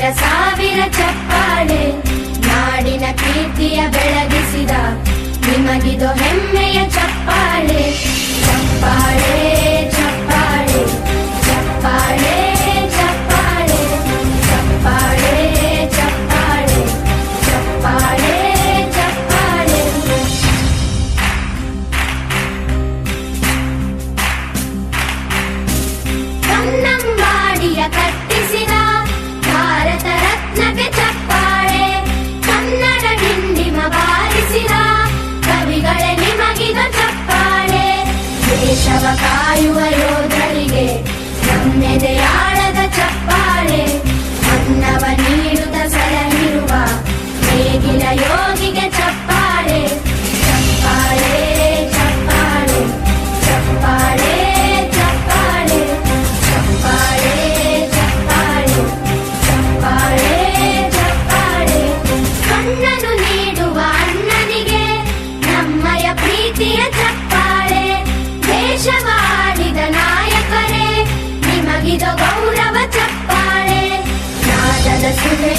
ಸಾವಿರ ಸಾವಿರ ಚಪ್ಪಾಳೆ, ನಾಡಿನ ಕೀರ್ತಿಯ ಬೆಳಗಿಸಿದ ನಿಮಗಿದು ಹೆಮ್ಮೆಯ ಚಪ್ಪಾಳೆ. ಚಪ್ಪಾಳೆ ಚಪ್ಪಾಳೆ ಚಪ್ಪಾಳೆ ಚಪ್ಪಾಳೆ ಚಪ್ಪಾಳೆ ಚಪ್ಪಾಳೆ ಚಪ್ಪಾಳೆ ಚಪ್ಪಾಳೆ. ಕನ್ನಂಬಾಡಿಯ ಕಟ್ಟಿಸಿದ ಭಾರತ ರತ್ನಕ್ಕೆ ಚಪ್ಪಾಳೆ, ಕನ್ನಡ ಡಿಂಡಿಮ ಬಾರಿಸಿದ ಕವಿಗಳೇ ನಿಮಗಿದು ಚಪ್ಪಾಳೆ. ದೇಶವ ಕಾಯುವ ಯೋಧರಿಗೆ ನಮ್ಮೆದೆಯಾಳದ ಚಪ್ಪಾಳೆ, ಅನ್ನವ ನೀಡುತ್ತ ಸಲಹಿರುವ ನೇಗಿಲ ಯೋಗಿಗೆ ಚಪ್ಪಾಳೆ. ಚಪ್ಪಾಳೆ ಚಪ್ಪಾಳೆ ಚಪ್ಪಾಳೆ ಚಪ್ಪಾಳೆ ಚಪ್ಪಾಳೆ ಚಪ್ಪಾಳೆ ಚಪ್ಪಾಳೆ ಚಪ್ಪಾಳೆ. ಕಣ್ಣನು ನೀಡುವ ಅಣ್ಣನಿಗೆ ನಮ್ಮಯ ಪ್ರೀತಿಯ ಚಪ್ಪಾಳೆ, ದೇಶವಾಡಿದ ನಾಯಕರೇ ನಿಮಗಿದು ಗೌರವ ಚಪ್ಪಾಳೆ. ನಾದದ ಸುಧೆ